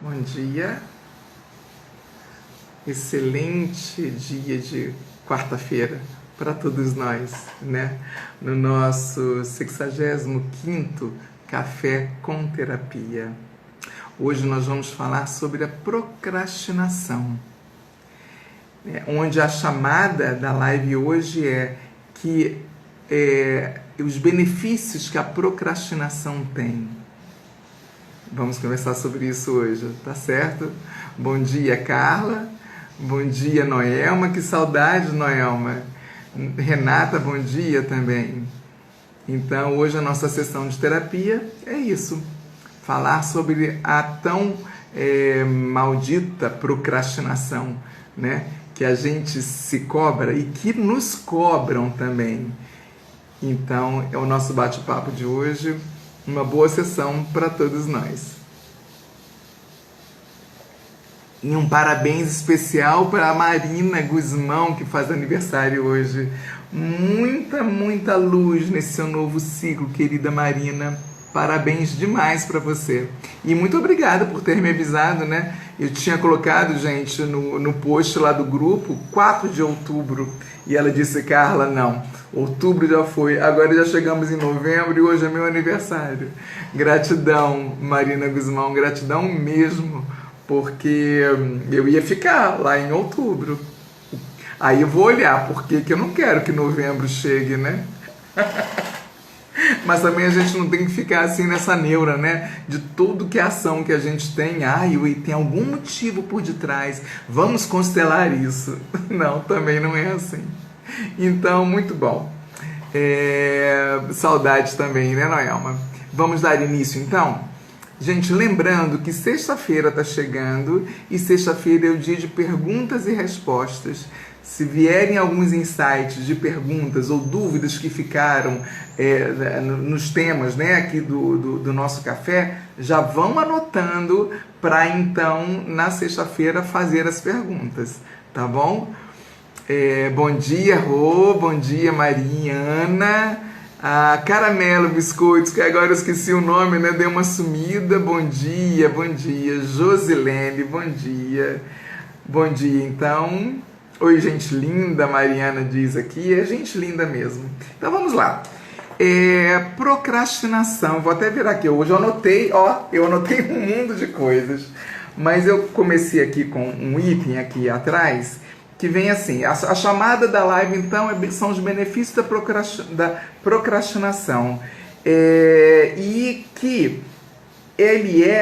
Bom dia, excelente dia de quarta-feira para todos nós, né? No nosso 65º Café com Terapia. Hoje nós vamos falar sobre a procrastinação, onde a chamada da live hoje é que os benefícios que a procrastinação tem. Vamos conversar sobre isso hoje, tá certo? Bom dia, Carla. Bom dia, Noelma. Que saudade, Noelma. Renata, bom dia também. Então, hoje a nossa sessão de terapia é isso. Falar sobre a tão maldita procrastinação, né? Que a gente se cobra e que nos cobram também. Então, é o nosso bate-papo de hoje. Uma boa sessão para todos nós. E um parabéns especial para a Marina Guzmão, que faz aniversário hoje. Muita luz nesse seu novo ciclo, querida Marina. Parabéns demais para você. E muito obrigada por ter me avisado, né? Eu tinha colocado, gente, no post lá do grupo, 4 de outubro. E ela disse, Carla, não, outubro já foi, agora já chegamos em novembro e hoje é meu aniversário. Gratidão, Marina Guzmão, gratidão mesmo, porque eu ia ficar lá em outubro. Aí eu vou olhar, porque eu não quero que novembro chegue, né? Mas também a gente não tem que ficar assim nessa neura, né? De tudo que é ação que a gente tem. Tem algum motivo por detrás. Vamos constelar isso. Não, também não é assim. Então, muito bom. Saudades também, né, Noelma? Vamos dar início, então? Gente, lembrando que sexta-feira está chegando e sexta-feira é o dia de perguntas e respostas. Se vierem alguns insights de perguntas ou dúvidas que ficaram nos temas, né, aqui do nosso café, já vão anotando para então, na sexta-feira, fazer as perguntas, tá bom? Bom dia, Rô, bom dia, Mariana, a Caramelo Biscoitos, que agora eu esqueci o nome, né, deu uma sumida, bom dia, Josilene, bom dia, então... Oi, gente linda, Mariana diz aqui, é gente linda mesmo. Então vamos lá. Procrastinação, vou até virar aqui, hoje eu anotei um mundo de coisas, mas eu comecei aqui com um item aqui atrás, que vem assim, a chamada da live então são os benefícios da procrastinação, e que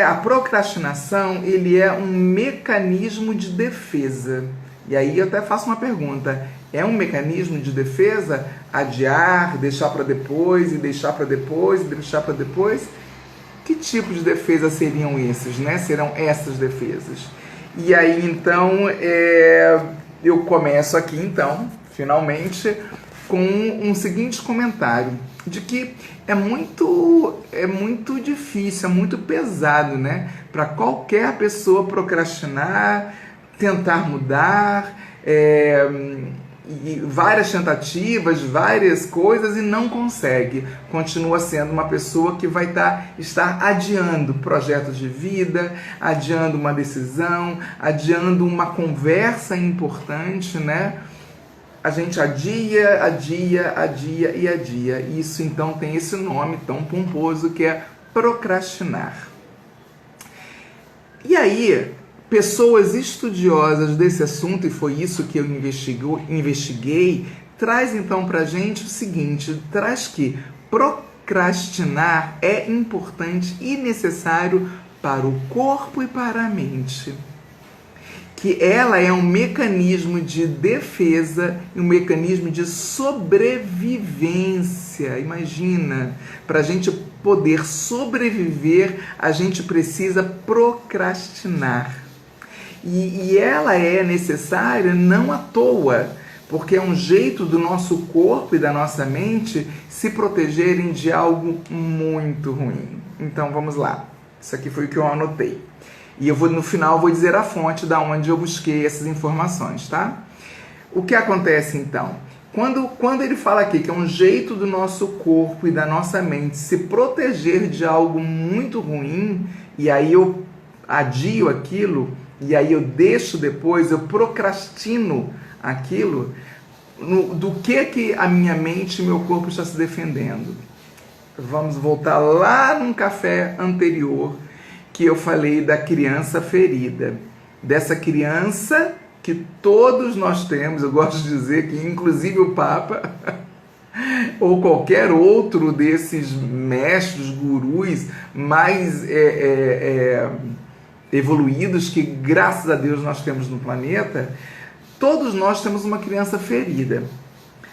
a procrastinação, ele é um mecanismo de defesa. E aí eu até faço uma pergunta, é um mecanismo de defesa adiar, deixar para depois, e deixar para depois, e deixar para depois? Que tipo de defesa seriam esses, né? Serão essas defesas? E aí então eu começo aqui então, finalmente, com um seguinte comentário, de que é muito difícil, é muito pesado, né? Para qualquer pessoa procrastinar, tentar mudar, e várias tentativas, várias coisas, e não consegue. Continua sendo uma pessoa que vai estar adiando projetos de vida, adiando uma decisão, adiando uma conversa importante, né? A gente adia. Isso então tem esse nome tão pomposo que é procrastinar. E aí, pessoas estudiosas desse assunto, e foi isso que eu investiguei, traz então pra gente o seguinte, traz que procrastinar é importante e necessário para o corpo e para a mente. Que ela é um mecanismo de defesa e um mecanismo de sobrevivência. Imagina, para a gente poder sobreviver, a gente precisa procrastinar. E ela é necessária não à toa, porque é um jeito do nosso corpo e da nossa mente se protegerem de algo muito ruim. Então vamos lá, isso aqui foi o que eu anotei. E no final vou dizer a fonte da onde eu busquei essas informações, tá? O que acontece então? Quando ele fala aqui que é um jeito do nosso corpo e da nossa mente se proteger de algo muito ruim, e aí adio aquilo, e aí eu deixo depois, eu procrastino aquilo, do que a minha mente e meu corpo está se defendendo. Vamos voltar lá num café anterior, que eu falei da criança ferida. Dessa criança que todos nós temos, eu gosto de dizer que inclusive o Papa, ou qualquer outro desses mestres, gurus mais evoluídos que, graças a Deus, nós temos no planeta, todos nós temos uma criança ferida.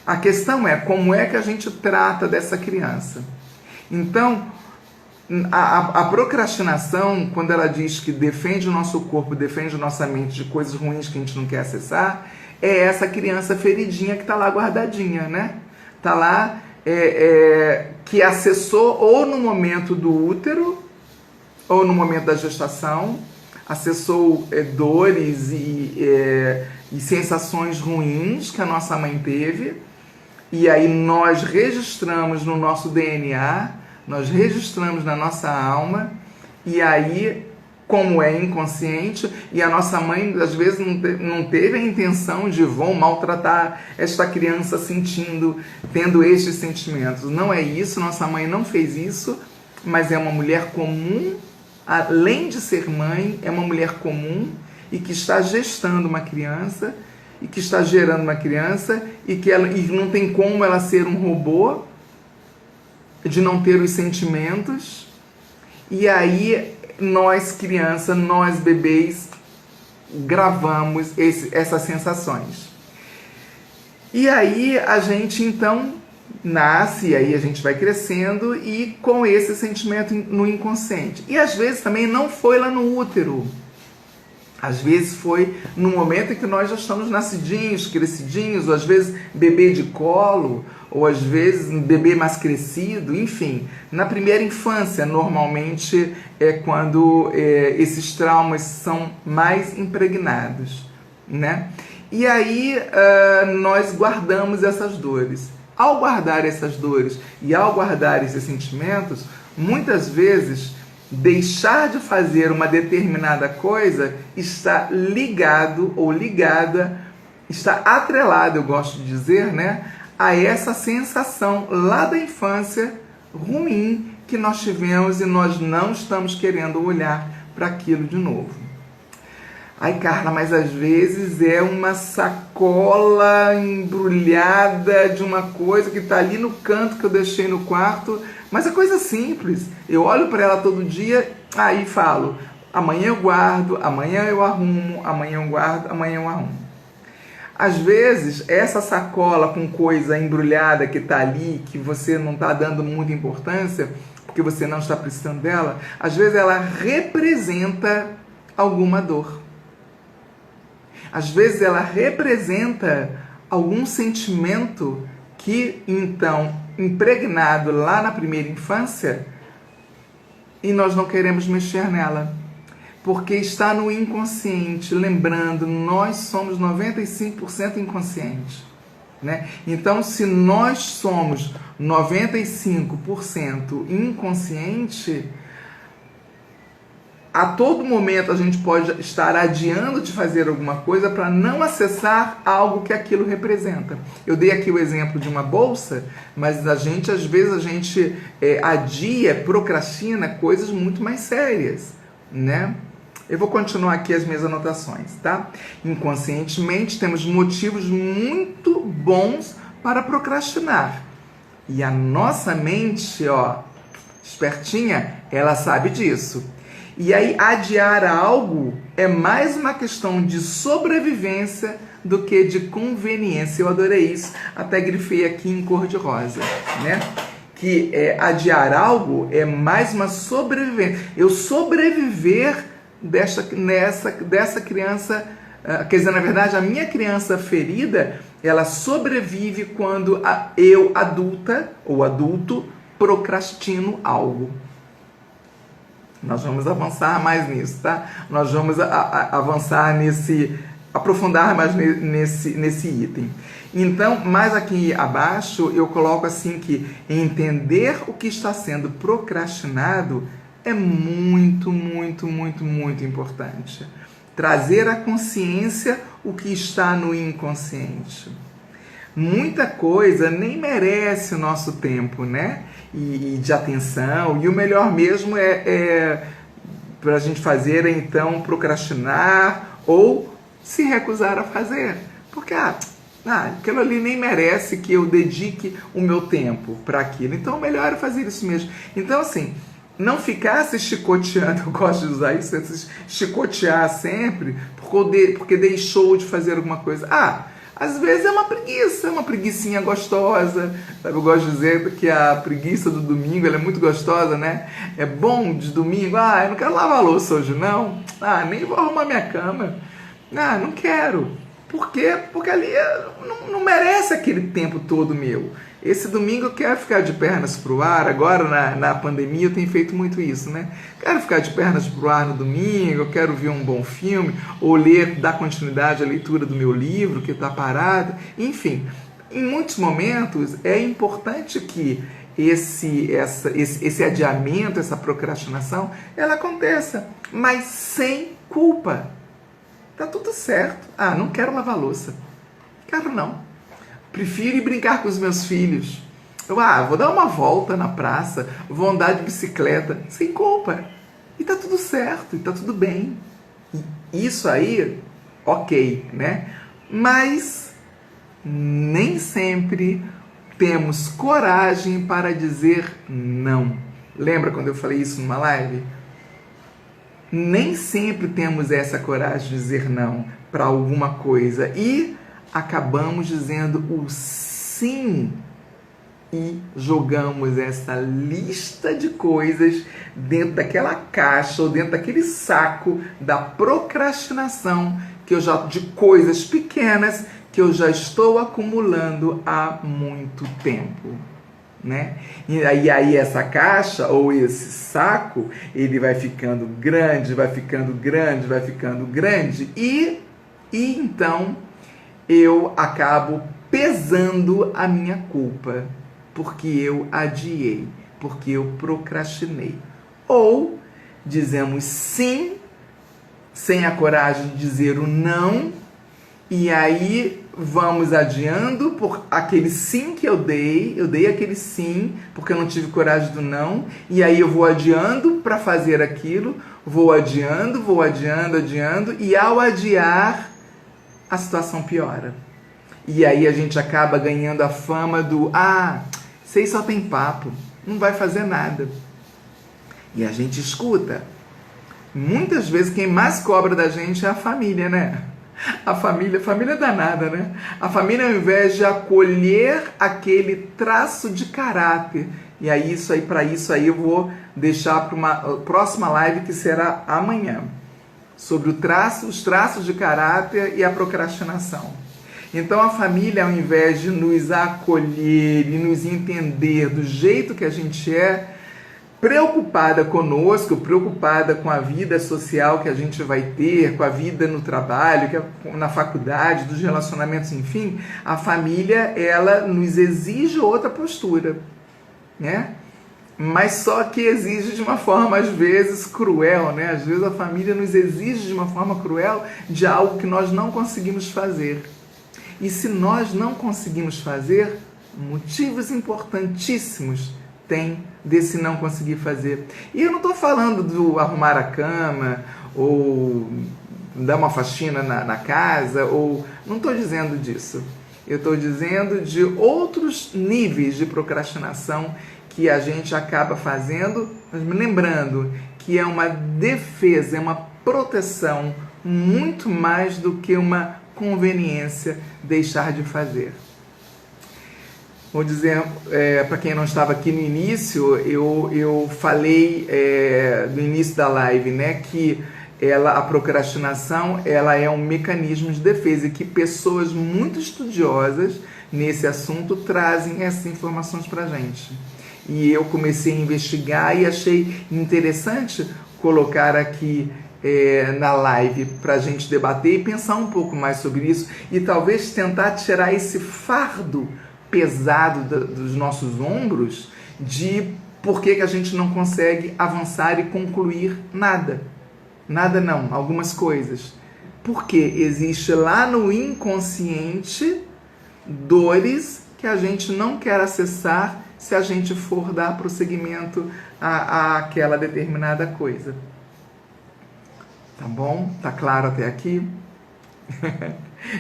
A questão é como é que a gente trata dessa criança. Então, a procrastinação, quando ela diz que defende o nosso corpo, defende a nossa mente de coisas ruins que a gente não quer acessar, é essa criança feridinha que está lá guardadinha, né? Está lá, que acessou ou no momento do útero, ou no momento da gestação, acessou dores e sensações ruins que a nossa mãe teve, e aí nós registramos no nosso DNA, nós registramos na nossa alma, e aí, como é inconsciente, e a nossa mãe às vezes não teve a intenção de vão maltratar esta criança tendo estes sentimentos. Não é isso, nossa mãe não fez isso, mas é uma mulher comum, além de ser mãe, é uma mulher comum e que está gestando uma criança, e que está gerando uma criança, e não tem como ela ser um robô, de não ter os sentimentos. E aí nós crianças, nós bebês, gravamos essas sensações. E aí a gente então nasce, e aí a gente vai crescendo e com esse sentimento no inconsciente. E às vezes também não foi lá no útero. Às vezes foi no momento em que nós já estamos nascidinhos, crescidinhos, ou às vezes bebê de colo, ou às vezes bebê mais crescido, enfim. Na primeira infância, normalmente, é quando esses traumas são mais impregnados, né? E aí nós guardamos essas dores. Ao guardar essas dores e ao guardar esses sentimentos, muitas vezes deixar de fazer uma determinada coisa está ligado ou ligada, está atrelado, eu gosto de dizer, né, a essa sensação lá da infância ruim que nós tivemos e nós não estamos querendo olhar para aquilo de novo. Ai, Carla, mas às vezes é uma sacola embrulhada de uma coisa que está ali no canto que eu deixei no quarto, mas é coisa simples. Eu olho para ela todo dia, aí falo, amanhã eu guardo, amanhã eu arrumo, amanhã eu guardo, amanhã eu arrumo. Às vezes, essa sacola com coisa embrulhada que está ali, que você não está dando muita importância, porque você não está precisando dela, às vezes ela representa alguma dor. Às vezes ela representa algum sentimento que, então, impregnado lá na primeira infância, e nós não queremos mexer nela, porque está no inconsciente. Lembrando, nós somos 95% inconscientes, né? Então, se nós somos 95% inconsciente, a todo momento a gente pode estar adiando de fazer alguma coisa para não acessar algo que aquilo representa. Eu dei aqui o exemplo de uma bolsa, mas às vezes a gente adia, procrastina coisas muito mais sérias, né? Eu vou continuar aqui as minhas anotações, tá? Inconscientemente temos motivos muito bons para procrastinar. E a nossa mente, espertinha, ela sabe disso. E aí, adiar algo é mais uma questão de sobrevivência do que de conveniência. Eu adorei isso, até grifei aqui em cor de rosa, né? Que adiar algo é mais uma sobrevivência. Eu sobreviver dessa criança, quer dizer, na verdade, a minha criança ferida, ela sobrevive quando eu, adulta ou adulto, procrastino algo. Nós vamos avançar mais nisso, tá? Nós vamos avançar aprofundar mais nesse item. Então, mais aqui abaixo, eu coloco assim que entender o que está sendo procrastinado é muito, muito, muito, muito importante. Trazer à consciência o que está no inconsciente. Muita coisa nem merece o nosso tempo, né? E de atenção. E o melhor mesmo é para a gente fazer é então procrastinar ou se recusar a fazer. Porque aquilo ali nem merece que eu dedique o meu tempo para aquilo. Então o melhor é fazer isso mesmo. Então assim, não ficar se chicoteando, eu gosto de usar isso, se chicotear sempre porque deixou de fazer alguma coisa. Às vezes é uma preguicinha gostosa. Sabe? Eu gosto de dizer que a preguiça do domingo ela é muito gostosa, né? É bom de domingo, eu não quero lavar a louça hoje não, nem vou arrumar minha cama, não quero. Por quê? Porque ali não merece aquele tempo todo meu. Esse domingo eu quero ficar de pernas pro ar. Agora na pandemia eu tenho feito muito isso, né? Quero ficar de pernas pro ar no domingo, eu quero ver um bom filme, ou dar continuidade à leitura do meu livro que está parado. Enfim, em muitos momentos é importante que esse adiamento, essa procrastinação, ela aconteça, mas sem culpa. Tá tudo certo. Não quero lavar louça. Quero não. Prefiro ir brincar com os meus filhos. Vou dar uma volta na praça, vou andar de bicicleta, sem culpa. E tá tudo certo, e tá tudo bem. E isso aí, ok, né? Mas nem sempre temos coragem para dizer não. Lembra quando eu falei isso numa live? Nem sempre temos essa coragem de dizer não para alguma coisa e acabamos dizendo o sim e jogamos essa lista de coisas dentro daquela caixa ou dentro daquele saco da procrastinação de coisas pequenas que eu já estou acumulando há muito tempo. Né? E aí essa caixa ou esse saco ele vai ficando grande, vai ficando grande, vai ficando grande e então eu acabo pesando a minha culpa porque eu adiei, porque eu procrastinei. Ou dizemos sim sem a coragem de dizer o não e aí vamos adiando por aquele sim que eu dei aquele sim porque eu não tive coragem do não, e aí eu vou adiando para fazer aquilo, vou adiando, adiando, e ao adiar a situação piora. E aí a gente acaba ganhando a fama do sei só tem papo, não vai fazer nada. E a gente escuta. Muitas vezes quem mais cobra da gente é a família, né? A família é danada, né? A família, ao invés de acolher aquele traço de caráter, e aí para isso aí eu vou deixar para uma próxima live que será amanhã, sobre os traços de caráter e a procrastinação. Então a família, ao invés de nos acolher e nos entender do jeito que a gente é, preocupada conosco, preocupada com a vida social que a gente vai ter, com a vida no trabalho, na faculdade, dos relacionamentos, enfim, a família, ela nos exige outra postura, né? Mas só que exige de uma forma, às vezes, cruel, né? Às vezes a família nos exige de uma forma cruel de algo que nós não conseguimos fazer. E se nós não conseguimos fazer, motivos importantíssimos tem desse não conseguir fazer. E eu não estou falando do arrumar a cama, ou dar uma faxina na casa, ou não estou dizendo disso. Eu estou dizendo de outros níveis de procrastinação que a gente acaba fazendo, mas me lembrando que é uma defesa, é uma proteção muito mais do que uma conveniência deixar de fazer. Vou dizer, para quem não estava aqui no início, eu falei no início da live, né, que a procrastinação ela é um mecanismo de defesa e que pessoas muito estudiosas nesse assunto trazem essas informações para a gente. E eu comecei a investigar e achei interessante colocar aqui na live para a gente debater e pensar um pouco mais sobre isso e talvez tentar tirar esse fardo pesado dos nossos ombros de por que a gente não consegue avançar e concluir nada? Nada não, algumas coisas. Porque existe lá no inconsciente dores que a gente não quer acessar se a gente for dar prosseguimento àquela determinada coisa. Tá bom? Tá claro até aqui?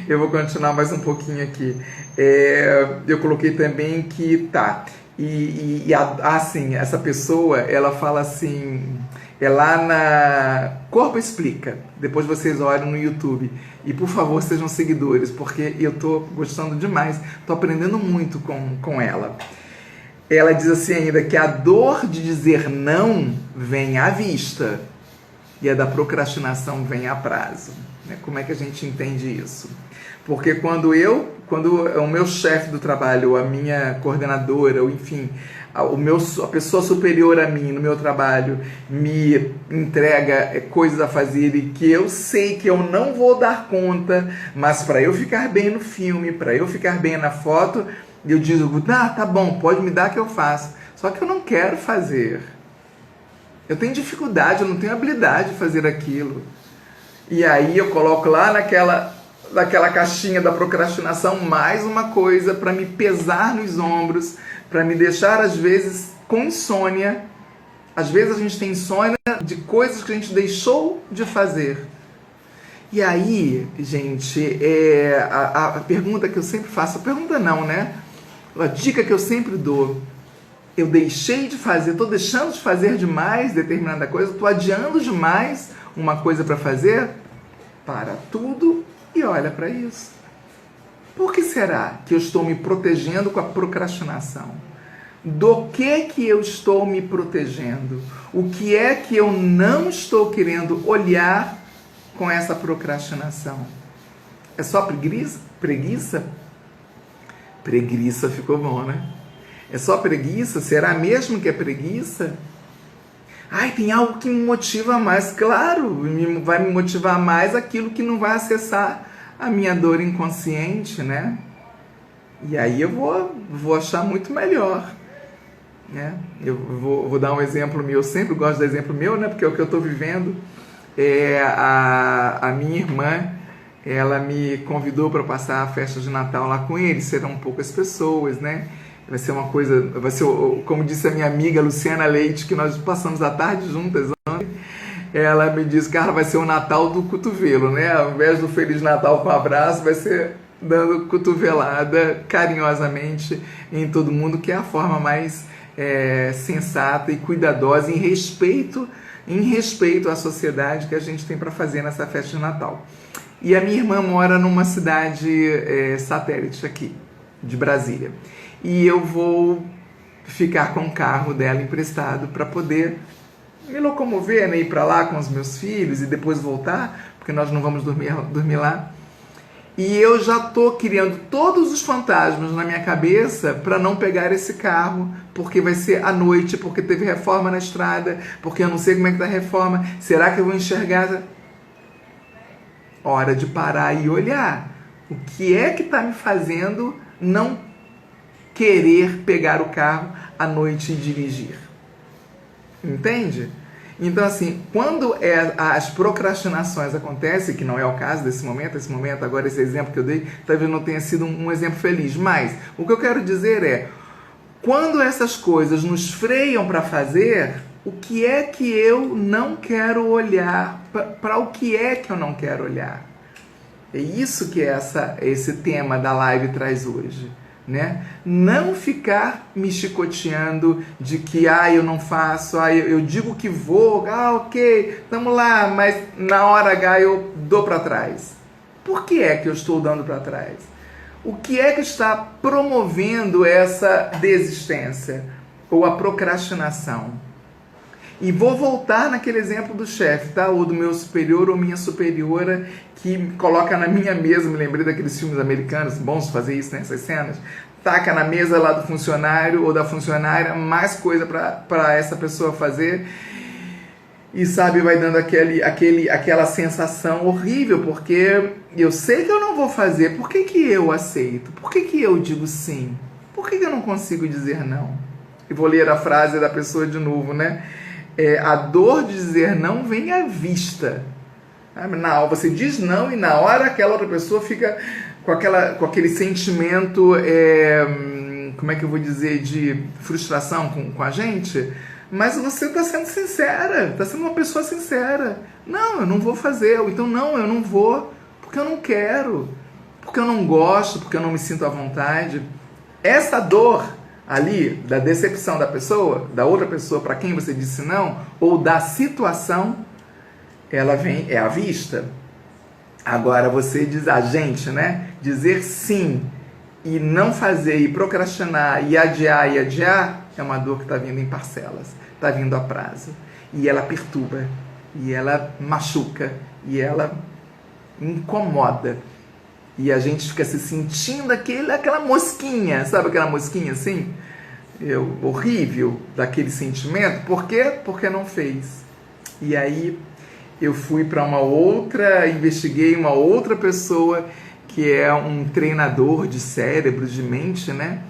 Eu vou continuar mais um pouquinho aqui. Eu coloquei também que assim, essa pessoa, ela fala assim, é lá na Corpo Explica, depois vocês olham no YouTube, e por favor sejam seguidores, porque eu tô gostando demais, tô aprendendo muito com ela. Ela diz assim ainda que a dor de dizer não vem à vista, e a da procrastinação vem a prazo. Como é que a gente entende isso? Porque quando o meu chefe do trabalho, a minha coordenadora, ou enfim, a pessoa superior a mim no meu trabalho me entrega coisas a fazer e que eu sei que eu não vou dar conta, mas para eu ficar bem no filme, para eu ficar bem na foto, eu digo, tá bom, pode me dar que eu faço. Só que eu não quero fazer. Eu tenho dificuldade, eu não tenho habilidade de fazer aquilo. E aí eu coloco lá naquela caixinha da procrastinação mais uma coisa para me pesar nos ombros, para me deixar às vezes com insônia. Às vezes a gente tem insônia de coisas que a gente deixou de fazer. E aí, gente, a pergunta que eu sempre faço, a pergunta não, né? A dica que eu sempre dou, eu deixei de fazer, estou deixando de fazer demais determinada coisa, estou adiando demais uma coisa para fazer, para tudo e olha para isso. Por que será que eu estou me protegendo com a procrastinação? Do que eu estou me protegendo? O que é que eu não estou querendo olhar com essa procrastinação? É só preguiça? Preguiça ficou bom, né? É só preguiça? Será mesmo que é preguiça? Ai, tem algo que me motiva mais. Claro, vai me motivar mais aquilo que não vai acessar a minha dor inconsciente, né? E aí eu vou achar muito melhor, né? Eu vou dar um exemplo meu. Eu sempre gosto de dar exemplo meu, né? Porque é o que eu estou vivendo. A minha irmã, ela me convidou para passar a festa de Natal lá com eles. Serão poucas pessoas, né? Vai ser uma coisa, como disse a minha amiga Luciana Leite, que nós passamos a tarde juntas ontem, ela me disse, cara, vai ser o Natal do cotovelo, né? Ao invés do Feliz Natal com abraço, vai ser dando cotovelada carinhosamente em todo mundo, que é a forma mais sensata e cuidadosa, em respeito à sociedade que a gente tem para fazer nessa festa de Natal. E a minha irmã mora numa cidade satélite aqui, de Brasília. E eu vou ficar com o carro dela emprestado para poder me locomover, né? Ir para lá com os meus filhos e depois voltar, porque nós não vamos dormir lá. E eu já estou criando todos os fantasmas na minha cabeça para não pegar esse carro, porque vai ser à noite, porque teve reforma na estrada, porque eu não sei como é que está a reforma. Será que eu vou enxergar? Hora de parar e olhar. O que é que está me fazendo não querer pegar o carro à noite e dirigir? Entende? Então, assim, quando as procrastinações acontecem, que não é o caso desse momento, agora esse exemplo que eu dei, talvez não tenha sido um exemplo feliz, mas o que eu quero dizer é, quando essas coisas nos freiam para fazer, o que é que eu não quero olhar? Para o que é que eu não quero olhar? É isso que esse tema da live traz hoje. Né? Não ficar me chicoteando de que eu não faço, eu digo que vou, ok, estamos lá, mas na hora H eu dou para trás. Por que é que eu estou dando para trás? O que é que está promovendo essa desistência ou a procrastinação? E vou voltar naquele exemplo do chefe, tá? Ou do meu superior ou minha superiora, que me coloca na minha mesa, me lembrei daqueles filmes americanos, bons fazer isso, né? Essas cenas. Taca na mesa lá do funcionário ou da funcionária mais coisa para essa pessoa fazer. E sabe, vai dando aquela sensação horrível, porque eu sei que eu não vou fazer. Por que eu aceito? Por que eu digo sim? Por que eu não consigo dizer não? E vou ler a frase da pessoa de novo, né? A dor de dizer não vem à vista. Você diz não e na hora aquela outra pessoa fica com aquele sentimento, como é que eu vou dizer, de frustração com a gente. Mas você está sendo sincera, está sendo uma pessoa sincera. Não, eu não vou fazer. Ou então, não, eu não vou, porque eu não quero, porque eu não gosto, porque eu não me sinto à vontade. Essa dor ali, da decepção da pessoa, da outra pessoa para quem você disse não, ou da situação, ela vem, à vista. Agora você diz, a gente, né? Dizer sim e não fazer, e procrastinar, e adiar, é uma dor que está vindo em parcelas, está vindo a prazo. E ela perturba, e ela machuca, e ela incomoda. E a gente fica se sentindo aquela mosquinha, sabe aquela mosquinha assim? Horrível, daquele sentimento. Por quê? Porque não fez. E aí eu fui para investiguei uma outra pessoa que é um treinador de cérebro, de mente, né?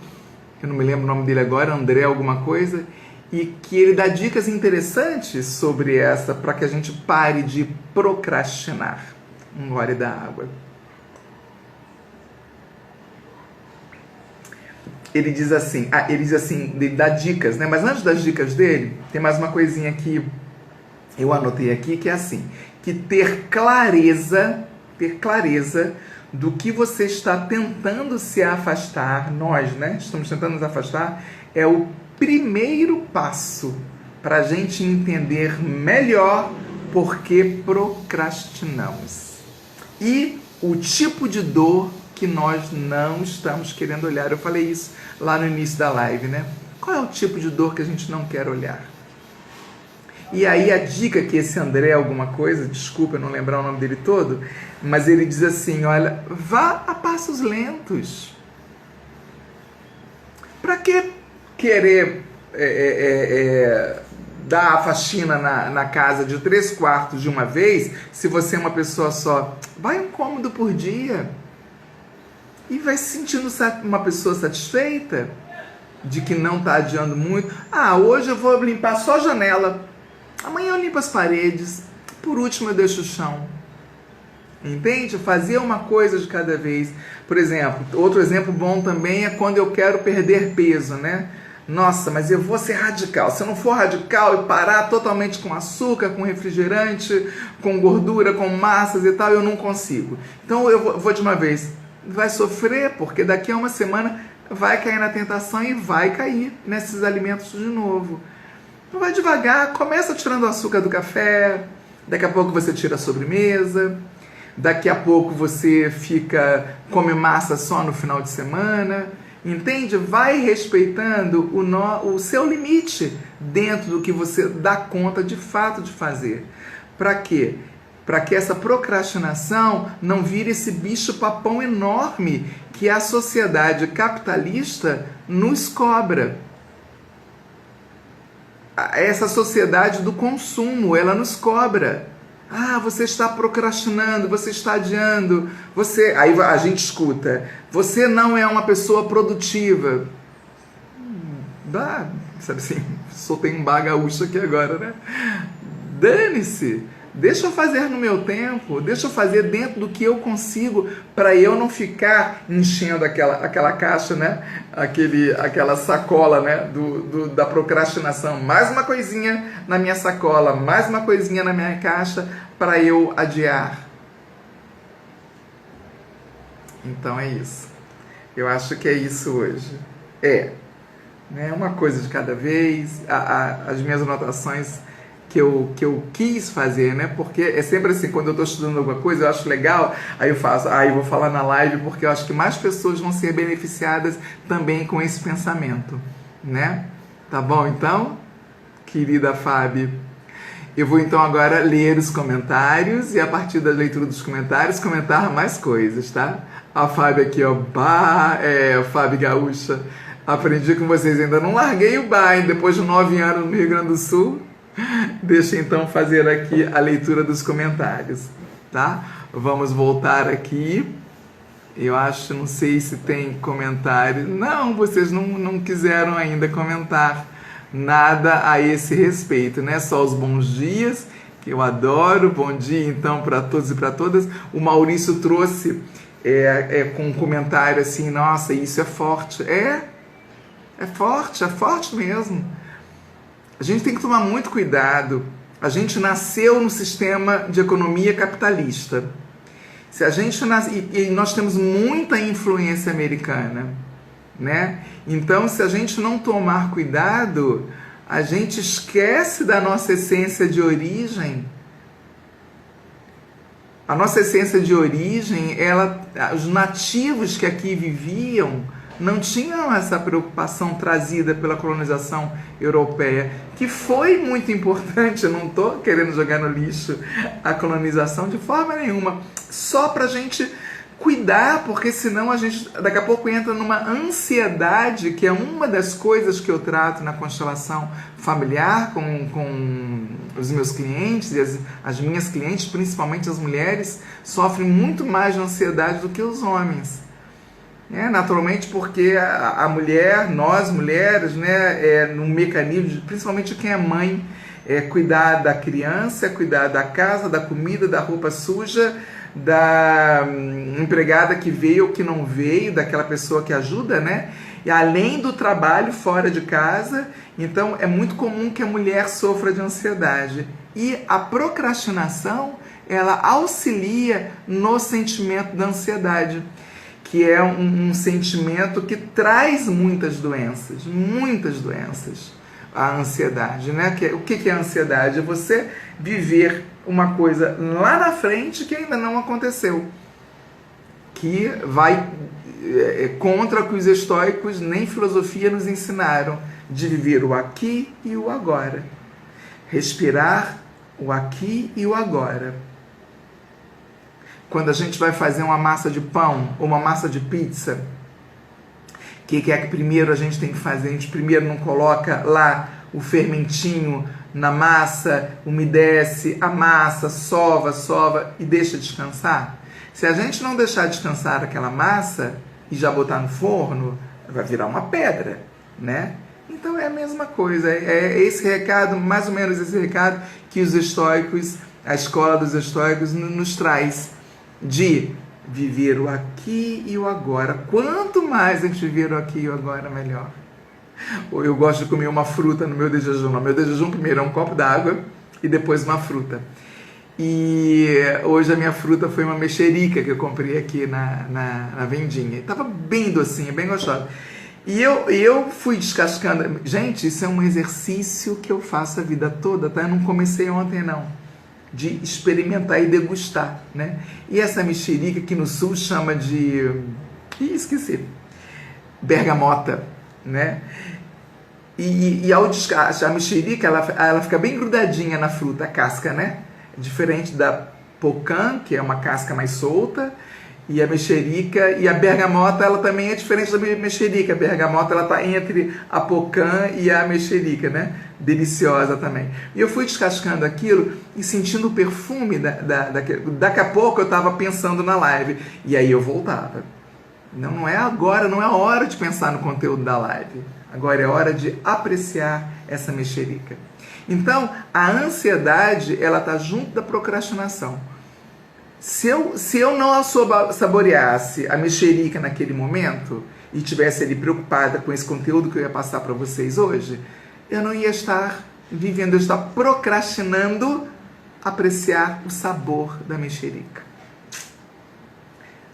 Eu não me lembro o nome dele agora, André alguma coisa, e que ele dá dicas interessantes sobre essa, para que a gente pare de procrastinar. Um gole da água. Ele diz assim, ele dá dicas, né? Mas antes das dicas dele, tem mais uma coisinha que eu anotei aqui, que é assim, que ter clareza do que você está tentando se afastar, nós, né? Estamos tentando nos afastar, é o primeiro passo para a gente entender melhor por que procrastinamos. E o tipo de dor que nós não estamos querendo olhar. Eu falei isso lá no início da live, né? Qual é o tipo de dor que a gente não quer olhar? E aí a dica que esse André alguma coisa, desculpa eu não lembrar o nome dele todo, mas ele diz assim, olha, vá a passos lentos. Para que querer dar a faxina na casa de 3/4 de uma vez, se você é uma pessoa só? Vai um cômodo por dia. E vai se sentindo uma pessoa satisfeita de que não está adiando muito. Hoje eu vou limpar só a janela. Amanhã eu limpo as paredes. Por último eu deixo o chão. Entende? Fazer uma coisa de cada vez. Por exemplo, outro exemplo bom também é quando eu quero perder peso, né? Nossa, mas eu vou ser radical. Se eu não for radical e parar totalmente com açúcar, com refrigerante, com gordura, com massas e tal, eu não consigo. Então eu vou de uma vez. Vai sofrer, porque daqui a uma semana vai cair na tentação e vai cair nesses alimentos de novo. Então vai devagar, começa tirando o açúcar do café, daqui a pouco você tira a sobremesa, daqui a pouco você come massa só no final de semana, entende? Vai respeitando o seu limite dentro do que você dá conta de fato de fazer. Para quê? Para que essa procrastinação não vire esse bicho-papão enorme que a sociedade capitalista nos cobra. Essa sociedade do consumo, ela nos cobra. Você está procrastinando, você está adiando, aí a gente escuta, você não é uma pessoa produtiva. Sabe assim, soltei um bagaúcho aqui agora, né? Dane-se! Deixa eu fazer no meu tempo, deixa eu fazer dentro do que eu consigo, para eu não ficar enchendo aquela caixa, né? Aquela sacola, né? Da procrastinação. Mais uma coisinha na minha sacola, mais uma coisinha na minha caixa para eu adiar. Então é isso. Eu acho que é isso hoje. Né? Uma coisa de cada vez. As minhas anotações que eu quis fazer, né? Porque é sempre assim, quando eu estou estudando alguma coisa, eu acho legal, aí eu faço, eu vou falar na live, porque eu acho que mais pessoas vão ser beneficiadas também com esse pensamento, né? Tá bom, então? Querida Fábio, eu vou então agora ler os comentários e a partir da leitura dos comentários, comentar mais coisas, tá? A Fábio aqui, ó, Fábio Gaúcha, aprendi com vocês, ainda não larguei o bar, depois de 9 anos no Rio Grande do Sul. Deixa então fazer aqui a leitura dos comentários, tá? Vamos voltar aqui. Eu acho, não sei se tem comentário. Não, vocês não quiseram ainda comentar nada a esse respeito, né? Só os bons dias, que eu adoro. Bom dia, então, para todos e para todas. O Maurício trouxe com um comentário assim, nossa, isso é forte. É forte mesmo. A gente tem que tomar muito cuidado. A gente nasceu no sistema de economia capitalista. Se a gente e nós temos muita influência americana, né? Então, se a gente não tomar cuidado, a gente esquece da nossa essência de origem. A nossa essência de origem, os nativos que aqui viviam não tinham essa preocupação trazida pela colonização europeia, que foi muito importante. Eu não estou querendo jogar no lixo a colonização de forma nenhuma, só para a gente cuidar, porque senão a gente daqui a pouco entra numa ansiedade, que é uma das coisas que eu trato na constelação familiar com os meus clientes, e as minhas clientes, principalmente as mulheres, sofrem muito mais de ansiedade do que os homens. Naturalmente, porque a mulher, nós mulheres, né, no mecanismo, principalmente quem é mãe, cuidar da criança, cuidar da casa, da comida, da roupa suja, da empregada que veio ou que não veio, daquela pessoa que ajuda, né? E além do trabalho fora de casa, então é muito comum que a mulher sofra de ansiedade. E a procrastinação, ela auxilia no sentimento da ansiedade, que é um sentimento que traz muitas doenças, a ansiedade, né? O que é a ansiedade? É você viver uma coisa lá na frente que ainda não aconteceu, que vai contra o que os estoicos nem filosofia nos ensinaram, de viver o aqui e o agora, respirar o aqui e o agora. Quando a gente vai fazer uma massa de pão ou uma massa de pizza, o que é que primeiro a gente tem que fazer? A gente primeiro não coloca lá o fermentinho na massa, umedece a massa, sova e deixa descansar? Se a gente não deixar descansar aquela massa e já botar no forno, vai virar uma pedra, né? Então é a mesma coisa, é esse recado, mais ou menos esse recado que os estoicos, a escola dos estoicos nos traz, de viver o aqui e o agora. Quanto mais a gente viver o aqui e o agora, melhor. Ou eu gosto de comer uma fruta no meu de jejum. No meu de jejum, primeiro é um copo d'água e depois uma fruta. E hoje a minha fruta foi uma mexerica que eu comprei aqui na vendinha. Estava bem docinha, bem gostosa. E eu fui descascando. Gente, isso é um exercício que eu faço a vida toda, tá? Eu não comecei ontem, não. De experimentar e degustar, né? E essa mexerica que no sul chama de... esqueci. Bergamota, né? E ao descascar a mexerica, ela fica bem grudadinha na fruta, a casca, né? Diferente da pocã, que é uma casca mais solta, e a mexerica, e a bergamota, ela também é diferente da mexerica. A bergamota, ela tá entre a pocã e a mexerica, né? Deliciosa também. E eu fui descascando aquilo e sentindo o perfume daqui a pouco eu estava pensando na live. E aí eu voltava. Não é agora, não é a hora de pensar no conteúdo da live. Agora é hora de apreciar essa mexerica. Então, a ansiedade, ela tá junto da procrastinação. Se eu não saboreasse a mexerica naquele momento e tivesse ali preocupada com esse conteúdo que eu ia passar para vocês hoje, eu não ia estar vivendo, eu ia estar procrastinando apreciar o sabor da mexerica.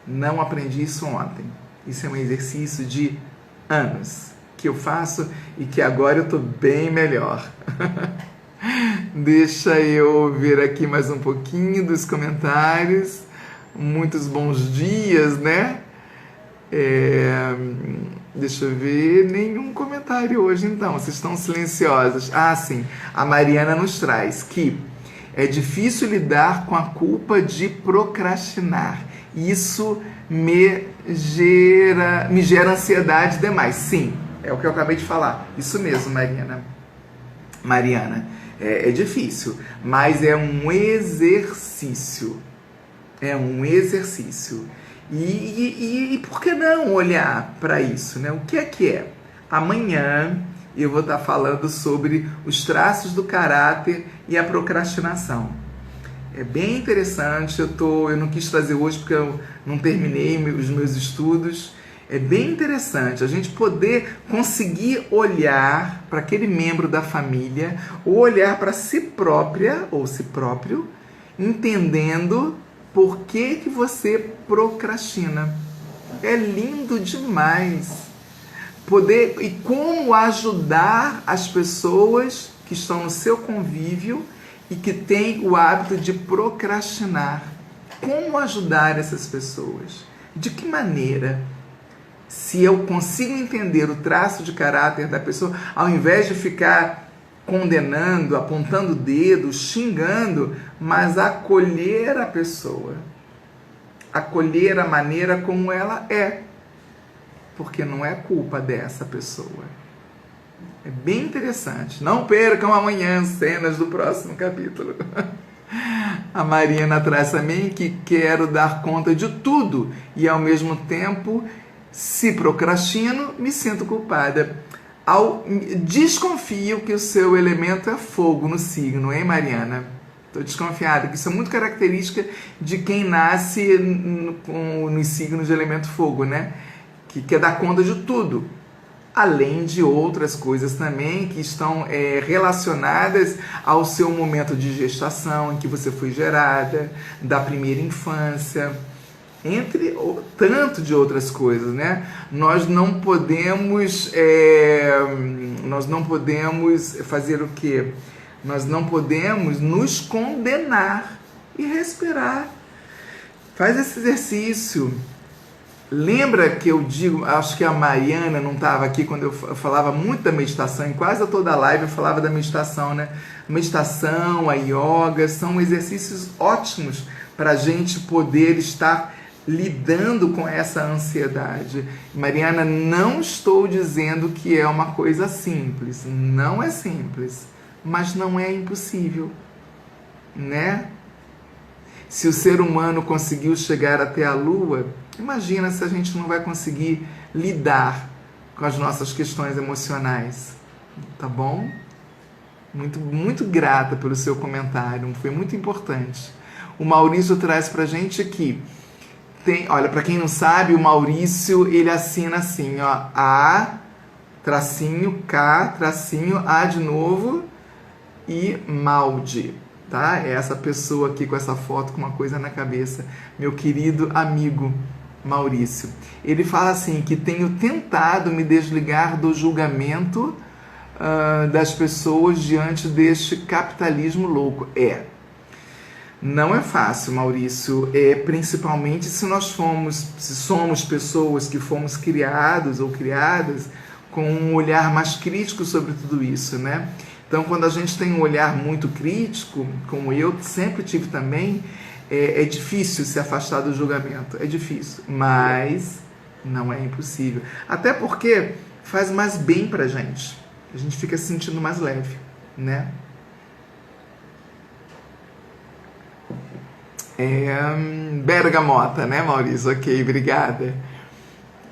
Não aprendi isso ontem. Isso é um exercício de anos que eu faço e que agora eu estou bem melhor. Deixa eu ver aqui mais um pouquinho dos comentários. Muitos bons dias, né? Deixa eu ver. Nenhum comentário hoje, então. Vocês estão silenciosas. Ah, sim. A Mariana nos traz que é difícil lidar com a culpa de procrastinar. Isso me gera ansiedade demais. Sim, é o que eu acabei de falar. Isso mesmo, Mariana. É difícil, mas é um exercício. É um exercício. E por que não olhar para isso, né? O que é que é? Amanhã eu vou estar falando sobre os traços do caráter e a procrastinação. É bem interessante, eu não quis trazer hoje porque eu não terminei os meus estudos. É bem interessante a gente poder conseguir olhar para aquele membro da família, ou olhar para si própria ou si próprio, entendendo por que você procrastina. É lindo demais poder e como ajudar as pessoas que estão no seu convívio e que têm o hábito de procrastinar. Como ajudar essas pessoas? De que maneira? Se eu consigo entender o traço de caráter da pessoa, ao invés de ficar condenando, apontando o dedo, xingando, mas acolher a pessoa, acolher a maneira como ela é, porque não é culpa dessa pessoa. É bem interessante. Não percam amanhã cenas do próximo capítulo. A Mariana traz também que quero dar conta de tudo e ao mesmo tempo, se procrastino, me sinto culpada. Desconfio que o seu elemento é fogo no signo, hein, Mariana? Estou desconfiada, que isso é muito característica de quem nasce nos signos de elemento fogo, né? Que quer dar conta de tudo. Além de outras coisas também que estão relacionadas ao seu momento de gestação, em que você foi gerada, da primeira infância, entre tanto de outras coisas, né? Nós não podemos fazer o quê? Nós não podemos nos condenar e respirar. Faz esse exercício. Lembra que eu digo, acho que a Mariana não estava aqui quando eu falava muito da meditação, em quase toda a live eu falava da meditação, né? Meditação, a yoga, são exercícios ótimos para a gente poder estar lidando com essa ansiedade. Mariana, não estou dizendo que é uma coisa simples, não é simples, mas não é impossível, né? Se o ser humano conseguiu chegar até a Lua, imagina se a gente não vai conseguir lidar com as nossas questões emocionais, tá bom? Muito, muito grata pelo seu comentário, foi muito importante. O Maurício traz pra gente aqui, olha, para quem não sabe, o Maurício, ele assina assim, ó, A, tracinho, K, tracinho, A de novo e Maldi. Tá? É essa pessoa aqui com essa foto com uma coisa na cabeça, meu querido amigo Maurício. Ele fala assim, que tenho tentado me desligar do julgamento das pessoas diante deste capitalismo louco. Não é fácil, Maurício, principalmente se somos pessoas que fomos criados ou criadas com um olhar mais crítico sobre tudo isso, né? Então, quando a gente tem um olhar muito crítico, como eu sempre tive também, é difícil se afastar do julgamento. É difícil, mas não é impossível. Até porque faz mais bem pra gente. A gente fica se sentindo mais leve, né? Bergamota, né, Maurício? Ok, obrigada.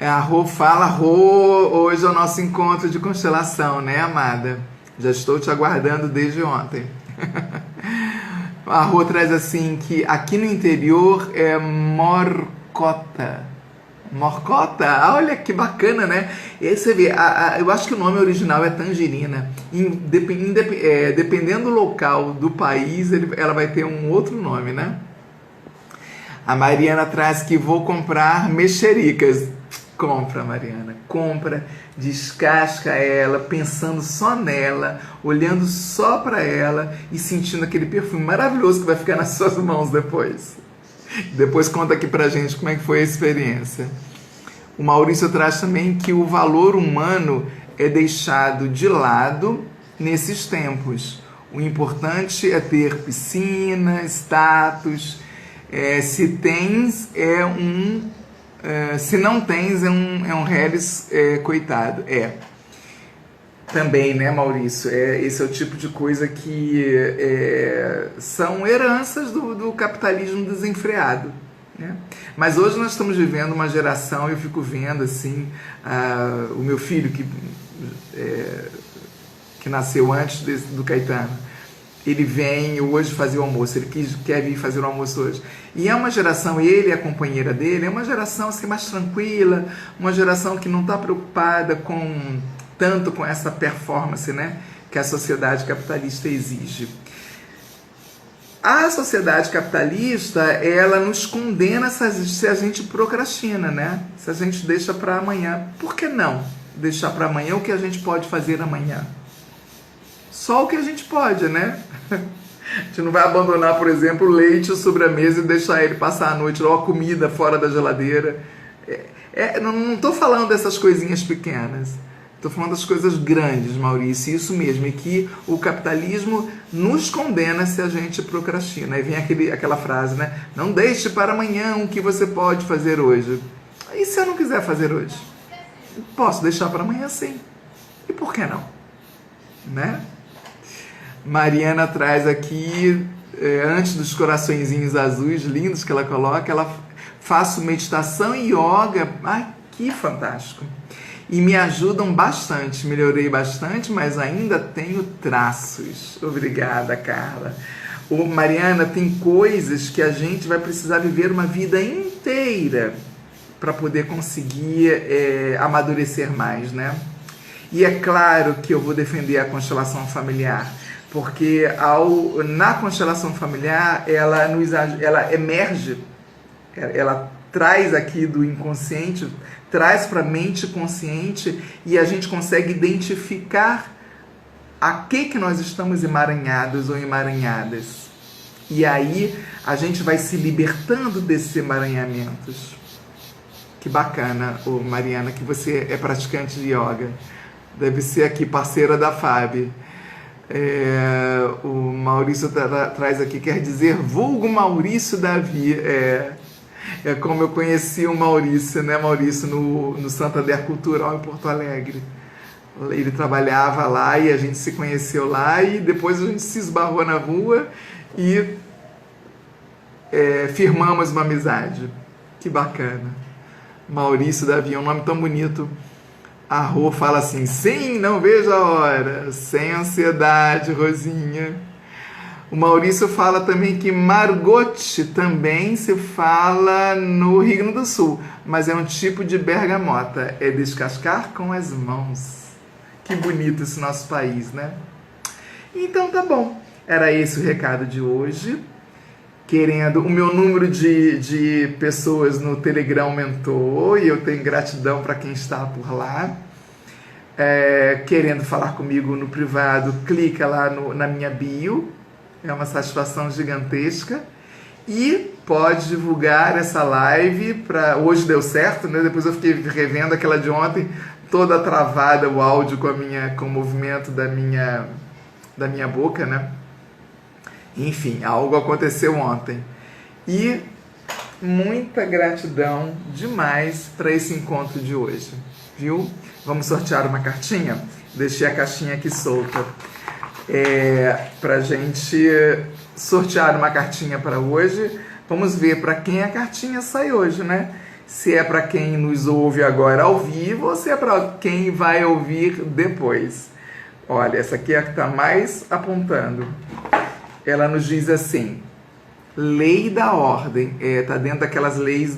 A Rô fala, Rô, hoje é o nosso encontro de constelação, né, amada? Já estou te aguardando desde ontem. A Rô traz assim que aqui no interior é morcota. Morcota? Olha que bacana, né? E aí você vê, eu acho que o nome original é tangerina. Dependendo do local do país, ela vai ter um outro nome, né? A Mariana traz que vou comprar mexericas. Compra, Mariana, compra, descasca ela, pensando só nela, olhando só para ela e sentindo aquele perfume maravilhoso que vai ficar nas suas mãos depois. Depois conta aqui pra gente como é que foi a experiência. O Maurício traz também que o valor humano é deixado de lado nesses tempos. O importante é ter piscina, status. Se tens, se não tens, é um reles coitado. Também, né, Maurício? Esse é o tipo de coisa que são heranças do capitalismo desenfreado, né? Mas hoje nós estamos vivendo uma geração, eu fico vendo assim, o meu filho que nasceu antes do Caetano, ele vem hoje fazer o almoço, ele quer vir fazer o almoço hoje. E é uma geração, ele e a companheira dele, é uma geração assim, mais tranquila, uma geração que não está preocupada tanto com essa performance, né, que a sociedade capitalista exige. A sociedade capitalista, ela nos condena se a gente procrastina, né? Se a gente deixa para amanhã. Por que não deixar para amanhã o que a gente pode fazer amanhã? Só o que a gente pode, né? A gente não vai abandonar, por exemplo, o leite sobre a mesa e deixar ele passar a noite, ou a comida fora da geladeira. Não estou falando dessas coisinhas pequenas. Estou falando das coisas grandes, Maurício. Isso mesmo, e que o capitalismo nos condena se a gente procrastina. Aí vem aquela frase, né? Não deixe para amanhã o que você pode fazer hoje. E se eu não quiser fazer hoje? Posso deixar para amanhã, sim. E por que não? Né? Mariana traz aqui, antes dos coraçõezinhos azuis lindos que ela coloca, ela faço meditação e yoga. Ai, que fantástico! E me ajudam bastante, melhorei bastante, mas ainda tenho traços. Obrigada, Carla. Mariana, tem coisas que a gente vai precisar viver uma vida inteira para poder conseguir amadurecer mais, né? E é claro que eu vou defender a constelação familiar, porque na constelação familiar ela emerge, ela traz aqui do inconsciente, traz para a mente consciente e a gente consegue identificar a que nós estamos emaranhados ou emaranhadas. E aí a gente vai se libertando desses emaranhamentos. Que bacana, Mariana, que você é praticante de yoga. Deve ser aqui parceira da Fábio. O Maurício traz aqui, quer dizer, vulgo Maurício Davi. É como eu conheci o Maurício, né, Maurício, no Santander Cultural em Porto Alegre. Ele trabalhava lá e a gente se conheceu lá e depois a gente se esbarrou na rua e firmamos uma amizade. Que bacana. Maurício Davi, é um nome tão bonito. A Rô fala assim, sim, não vejo a hora, sem ansiedade, Rosinha. O Maurício fala também que Margot também se fala no Rio Grande do Sul, mas é um tipo de bergamota, é descascar com as mãos. Que bonito esse nosso país, né? Então tá bom, era esse o recado de hoje. O meu número de pessoas no Telegram aumentou e eu tenho gratidão para quem está por lá. Querendo falar comigo no privado, clica lá na minha bio, é uma satisfação gigantesca. E pode divulgar essa live, hoje deu certo, né? Depois eu fiquei revendo aquela de ontem, toda travada o áudio com o movimento da minha boca, né? Enfim, algo aconteceu ontem. E muita gratidão demais para esse encontro de hoje, viu? Vamos sortear uma cartinha? Deixei a caixinha aqui solta. Para a gente sortear uma cartinha para hoje. Vamos ver para quem a cartinha sai hoje, né? Se é para quem nos ouve agora ao vivo ou se é para quem vai ouvir depois. Olha, essa aqui é a que está mais apontando. Ela nos diz assim, lei da ordem, está dentro daquelas leis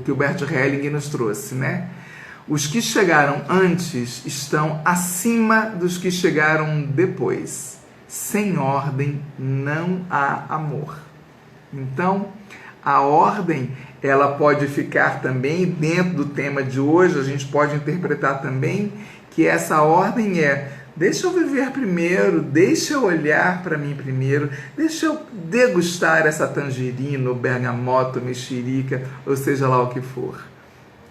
que o Bert Hellinger nos trouxe, né? Os que chegaram antes estão acima dos que chegaram depois. Sem ordem não há amor. Então, a ordem, ela pode ficar também dentro do tema de hoje, a gente pode interpretar também que essa ordem deixa eu viver primeiro, deixa eu olhar para mim primeiro, deixa eu degustar essa tangerina, bergamota, mexerica, ou seja lá o que for.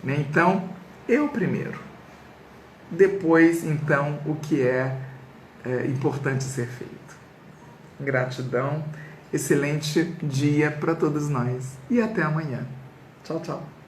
Então, eu primeiro. Depois, então, o que é importante ser feito. Gratidão, excelente dia para todos nós e até amanhã. Tchau, tchau.